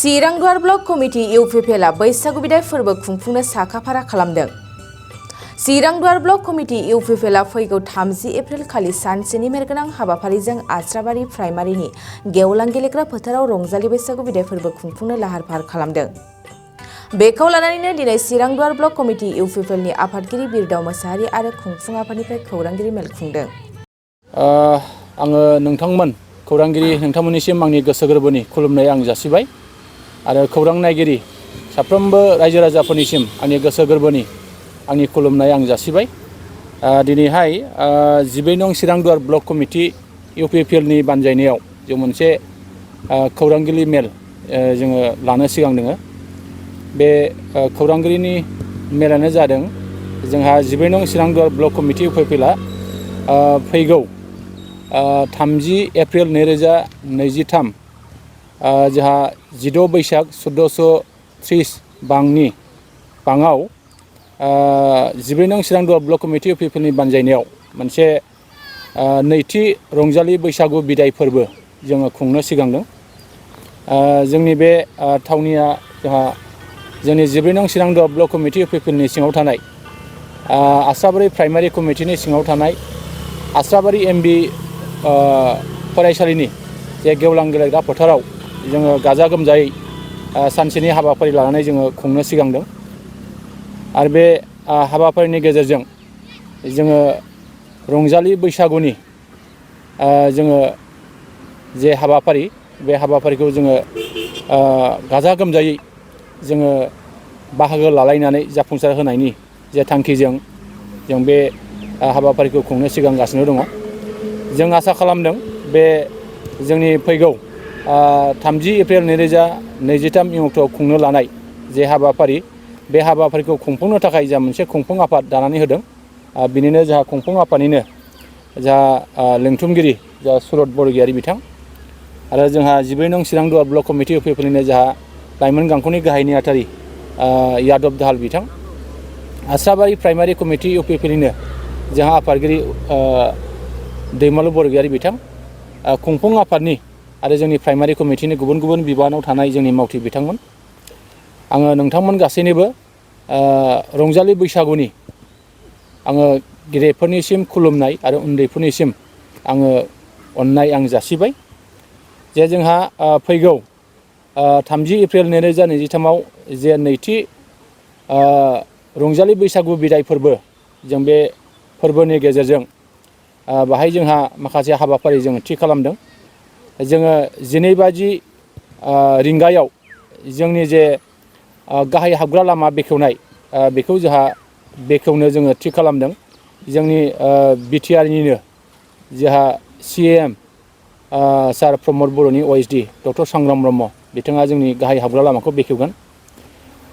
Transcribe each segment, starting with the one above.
चिरां block committee इउपिपिएलआ बैसागु बिदाय फोरबो खुंफुंनो साखाफारा खालामदों। चिरां ब्लक कमिटि इउपिपिएलआ फैगौ 30 एप्रिल खालि सानसेनि मेरगोनां हाबाफारिजों आस्राबारि प्राइमारिनि गेवलां गेलेग्रा फोथाराव रंजालि बैसागु बिदाय फोरबो खुंफुंनो लाहार फाहार खालामदों। बेखौ लानानैनो दिनै चिरां ब्लक कमिटि इउपिपिएलनि आफादगिरि बिरदाव मोसाहारि आरो खुंफुं आफादनिफ्राय खौरांगिरि मेल खुंदों। आङो नोंथांमोननिसिम आंनि गोसो गोरबोनि खुलुमनाय आं जासिबाय आरो खौरां नायगिरि साफ्रोमबो रायजो राजाफोरनिसिम आंनि गोसो गोरबोनि आंनि खुलुमनाय आं जासिबाय। दिनैहाय 12 नं चिरां ब्लक कमिटि इउपिपिएलनि बानजायनायाव जों मोनसे खौरांगिरि मेल जोङो लानो सिगांदों। बे खौरांगिरिनि मेलानो जादों जोंहा 12 नं चिरां ब्लक कमिटि इउपिपिएलआ फैगौ 30 एप्रिल 2023 जोंहा 16 बैसाग 1430 बाङाव 12 नं चिरां ब्लक कमिटि इउपिपिएलनि बानजायनायाव मोनसे नैथि रंजालि बैसागु बिदाय फोरबो जोङो खुंनो सिगांदों। जोंनि बे थावनिया जोंहा जोंनि 12 नं चिरां ब्लक कमिटि इउपिपिएलनि सिङाव थानाय आस्राबारि प्राइमारि कमिटिनि सिङाव थानाय आस्राबारि एमबि फरायसालिनि जे गेवलां गेलेग्रा फोथाराव जोङो गाजा गोमजायै सानसेनि हाबाफारि लानानै जोङो खुंनो सिगांदों। आरो बे हाबाफारिनि गेजेरजों जोङो रंजालि बैसागुनि जोङो जे हाबाफारि बे हाबाफारिखौ जोङो गाजा गोमजायै जोङो बाहागो लालायनानै जाफुंसार होनायनि जे थांखिजों जों बे हाबाफारिखौ खुंनो सिगांगासिनो दङ। जों आसा खालामदों बे जोंनि फैगौ 30 एप्रिल 2023 अक्ट'आव खुंनो लानाय जे हाबाफारि बे हाबाफारिखौ खुंफुंनो थाखाय जा मोनसे खुंफुं आफाद दानानै होदों। बिनिनो जोंहा खुंफुं आफादनिनो जा लिंथुमगिरि जा सुरत बरगयारि बिथां आरो जोंहा 12 नं चिरां ब्लक कमिटि इउपिपिएलनिनो जोंहा लाइमोन गांखंनि गाहाय नेहाथारि यादब दाहाल बिथां, आस्राबारि प्राइमारि कमिटि इउपिपिएलनिनो जोंहा आफादगिरि दैमालु बरगयारि बिथां, खुंफुं आफादनि आरो जोंनि प्राइमारि कमिटिनि गुबुन गुबुन बिबानाव थानाय जोंनि मावथि बिथांमोन, आङो नोंथांमोन गासैनोबो रंजालि बैसागुनि आङो गिदिरफोरनिसिम खुलुमनाय आरो उन्दैफोरनिसिम आङो अननाय आं जासिबाय। जे जोंहा फैगौ 30 एप्रिल 2023 जे नैथि रंजालि बैसागु बिदाय फोरबो जों बे फोरबोनि गेजेरजों बाहाय जोंहा माखासे हाबाफारि जों थि खालामदों। जोङो 12 रिंगायाव जोंनि जे गाहाय हाबग्रा लामा बेखेवनाय बेखौ जोंहा बेखेवनो जोङो थि खालामदों। जोंनि बिटिआरनिनो जोंहा CAM सार प्रमद बर'नि OSD डक्टर सांग्राम ब्रह्म बिथाङा जोंनि गाहाय हाबग्रा लामाखौ बेखेवगोन।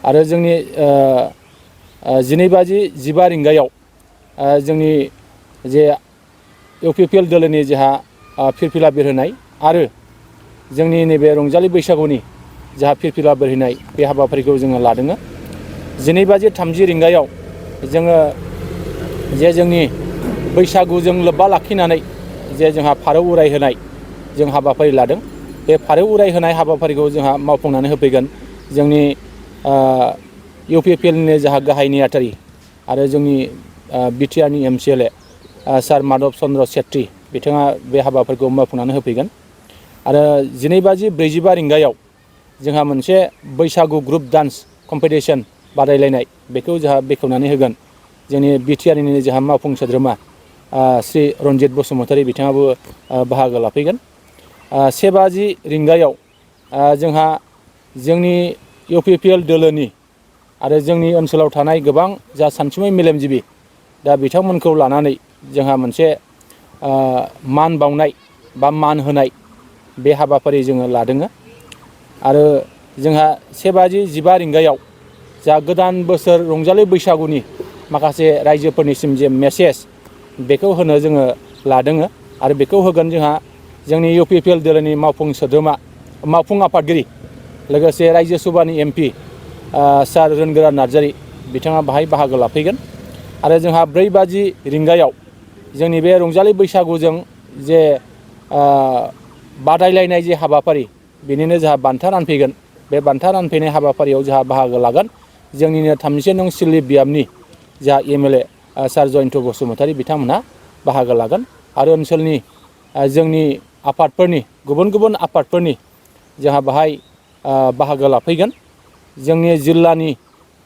आरो जोंनि 12:15 रिंगायाव जोंनि जे इउपिपिएल दोलोनि जोंहा फिरफिला बिरहोनाय आरो जोंनि नैबे रंजालि बैसागुनि जोंहा फिरफिला बिरहोनाय बे हाबाफारिखौ जोङो लादों। 12:30 रिंगायाव जोङो जे जोंनि बैसागुजों लोब्बा लाखिनानै जे जोंहा फारौ उरायहोनाय जों हाबाफारि लादों। बे फारौ उरायहोनाय हाबाफारिखौ जोंहा मावफुंनानै होफैगोन जोंनि इउपिपिएलनि जोंहा गाहाय नेहाथारि आरो जोंनि बिटिआरनि MCLA सार माधब चन्द्र सेत्री बिथाङा बे हाबाफारिखौ मावफुंनानै होफैगोन। आरो 12:45 रिंगायाव जोंहा मोनसे बैसागु ग्रुप डान्स कम्पिटिशन बादायलायनाय बेखौ जोंहा बेखेवनानै होगोन जोंनि बिटिआरनिनो जोंहा मावफुं सोद्रोमा श्री रन्जित बसुमतारी बिथाङाबो बाहागो लाफैगोन। 1:00 रिंगायाव जोंहा जोंनि इउपिपिएल दोलोनि आरो जोंनि ओनसोलाव थानाय गोबां जा सानसुमै मेलेमजिबि दा बिथांमोनखौ लानानै जोंहा मोनसे मान बावनाय बा मान होनाय बे हाबाफारि जोङो लादों। आरो जोंहा 1:15 रिंगायाव जा गोदान बोसोर रंजालि बैसागुनि माखासे रायजोफोरनिसिम जे मेसेज बेखौ होनो जोङो लादों। आरो बेखौ होगोन जोंहा जोंनि इउपिपिएल दोलोनि मावफुं आफादगिरि लोगोसे रायजो सभानि MP सार रोनगोरा नार्जारी बिथाङा बाहाय बाहागो लाफैगोन। आरो जोंहा 4:00 रिंगायाव जोंनि बे रंजालि बैसागुजों जे बादायलायनाय जे हाबाफारि बेनिनो जोंहा बान्था रानफैगोन बे बान्था रानफैनाय हाबाफारियाव जोंहा बाहागो लागोन। जोंनिनो 32 नं सिलि बियाबनि जा MLA सार जयन्त बसुमतारी बिथांमोनहा बाहागो लागोन आरो ओनसोलनि जोंनि आफादफोरनि गुबुन गुबुन आफादफोरनि जोंहा बाहाय बाहागो लाफैगोन। जोंनि जिल्लानि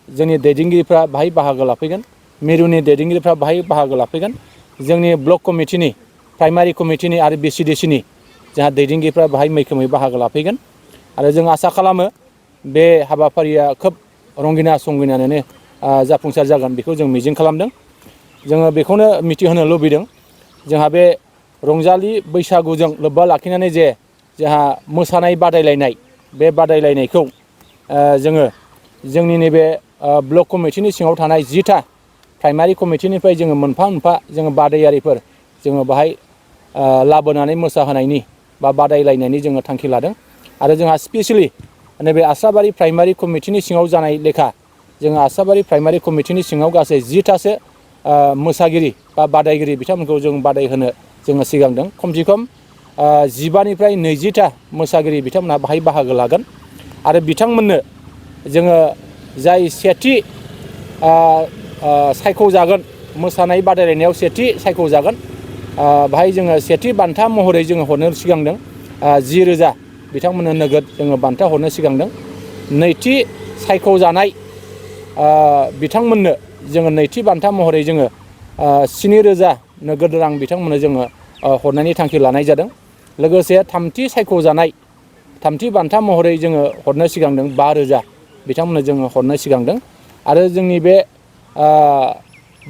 जोंनि दैदेनगिरिफ्रा बाहाय बाहागो लाफैगोन। मिरुनि दैदेनगिरिफ्रा बाहाय बाहागो लाफैगोन। जोंनि ब्लक कमिटिनि प्राइमारि कमिटिनि आरो BCDCनि जोंहा दैदेनगिरिफ्रा बाहाय मैखोमै बाहागो लाफैगोन आरो जों आसा खालामो बे हाबाफारिया खोब रंगिना संगिनानैनो जाफुंसार जागोन बेखौ जों मिजिं खालामदों। जोङो बेखौनो मिथिहोनो लुबैदों जोंहा बे रंजालि बैसागुजों लोब्बा लाखिनानै जे जोंहा मोसानाय बादायलायनाय बे बादायलायनायखौ जोङो जोंनि नैबे ब्लक कमिटिनि सिङाव थानाय 10टा प्राइमारि कमिटिनिफ्राय जोङो मोनफा मोनफा जोङो बादायारिफोर जोङो बाहाय लाबोनानै मोसाहोनायनि बा बादायलायनायनि जोङो थांखि लादों आरो जोंहा स्पेसियेलि नैबे आसाबारि प्राइमारि कमिटिनि सिङाव जानाय लेखा जोङो आसाबारि प्राइमारि कमिटिनि सिङाव गासै 10टासो मोसागिरि बा बादायगिरि बिथांमोनखौ जों बादायहोनो जोङो सिगांदों। खमसे खम 15निफ्राय 20टा मोसागिरि बिथांमोनहा बाहाय बाहागो लागोन आरो बिथांमोननो जोङो जाय सेथि सायख'जागोन मोसानाय बादायलायनायाव सेथि सायख'जागोन बाहाय जोङो सेथि बान्था महरै जोङो हरनो सिगांदों 10,000 बिथांमोननो नोगोद जोङो बान्था हरनो सिगांदों। नैथि सायख'जानाय बिथांमोननो जोङो नैथि बान्था महरै जोङो 7,000 नोगोद रां बिथांमोननो जोङो हरनायनि थांखि लानाय जादों। लोगोसे थामथि सायख'जानाय थामथि बान्था महरै जोङो हरनो सिगांदों 5,000 बिथांमोननो जोङो हरनो सिगांदों आरो जोंनि बे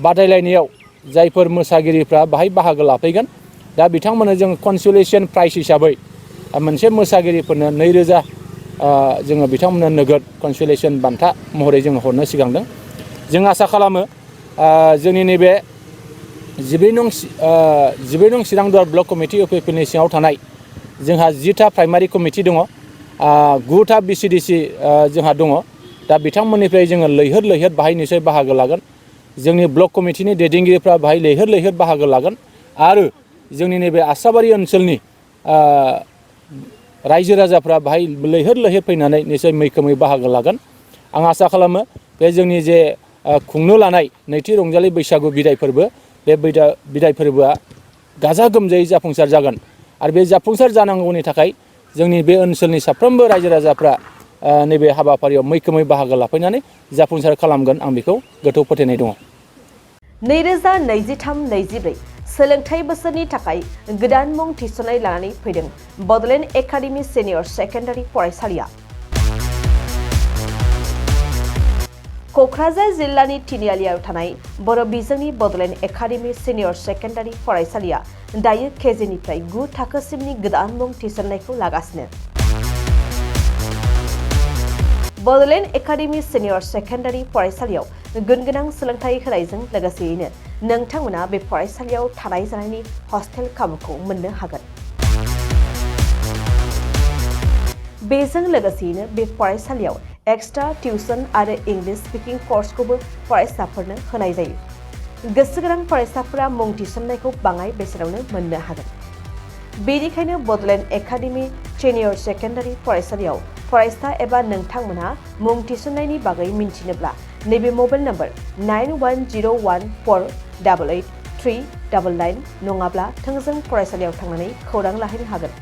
बादायलायनायाव जायफोर मोसागिरिफ्रा बाहाय बाहागो लाफैगोन दा बिथांमोननो जों कनसुलेसन प्राइज हिसाबै मोनसे मोसागिरिफोरनो 2,000 जोङो बिथांमोननो नोगोद कनसुलेसन बान्था महरै जोङो हरनो सिगांदों। जों आसा खालामो जोंनि नैबे 12 नं चिरांदुवार ब्लक कमिटि UPPनि सिङाव थानाय जोंहा 10टा प्राइमारि कमिटि दङ, 9टा BCDC जोंहा दङ। दा बिथांमोननिफ्राय जोङो लैहोर लैहोर बाहाय निसय बाहागो लागोन। जोंनि ब्लक कमिटिनि दैदेनगिरिफ्रा बाहाय लैहोर लैहोर बाहागो लागोन आरो जोंनि नैबे आसाबारि ओनसोलनि रायजो राजाफ्रा बाहाय लैहोर लैहोर फैनानै निसय मैखोमै बाहागो लागोन। आं आसा खालामो बे जोंनि जे खुंनो लानाय नैथि रंजालि बैसागु बिदाय फोरबो बे बिदाय फोरबोआ गाजा गोमजायै जाफुंसार जागोन आरो बे जाफुंसार जानांगौनि थाखाय जोंनि बे ओनसोलनि साफ्रोमबो रायजो राजाफ्रा नैबे हाबाफारियाव मैखोमै बाहागो लाफैनानै जाफुंसार खालामगोन आं बेखौ गोथौ फोथायनाय दङ। 2023-24 सोलोंथाइ बोसोरनि थाखाय गोदान मुं थिसननाय लानानै फैदों बडलेण्ड एकाडेमि सिनियर सेकेन्डारि फरायसालिया। क'क्राझार जिल्लानि तिनिआलियाव थानाय बर' बिजोंनि बडलेण्ड एकाडेमि सिनियर सेकेन्डारि फरायसालिया दायो केजिनिफ्राय 9 थाखोसिमनि गोदान मुं थिसननायखौ लागासिनो। बडलेण्ड एकाडेमि सिनियर सेकेन्डारि फरायसालियाव गुनगोनां सोलोंथाइ होनायजों लोगोसेयैनो नोंथांमोना बे फरायसालियाव थानाय जानायनि हस्टेल खाबुखौ मोननो हागोन। बेजों लोगोसेयैनो बे फरायसालियाव एक्सट्रा टिउसन आरो इंलिश स्पिकिं कर्सखौबो फरायसाफोरनो होनाय जायो। गोसो गोनां फरायसाफोरा मुं थिसननायखौ बाङाय बेसेनावनो मोननो हागोन। बेनिखायनो बडलेण्ड एकाडेमि सिनियर सेकेन्डारि फरायसालियाव फरायसा एबा नोंथांमोनहा मुं थिसननायनि बागै मिन्थिनोब्ला नैबे मबाइल नम्बर 9101488399 नङाब्ला थोंजों फरायसालियाव थांनानै खौरां लाहैनो हागोन।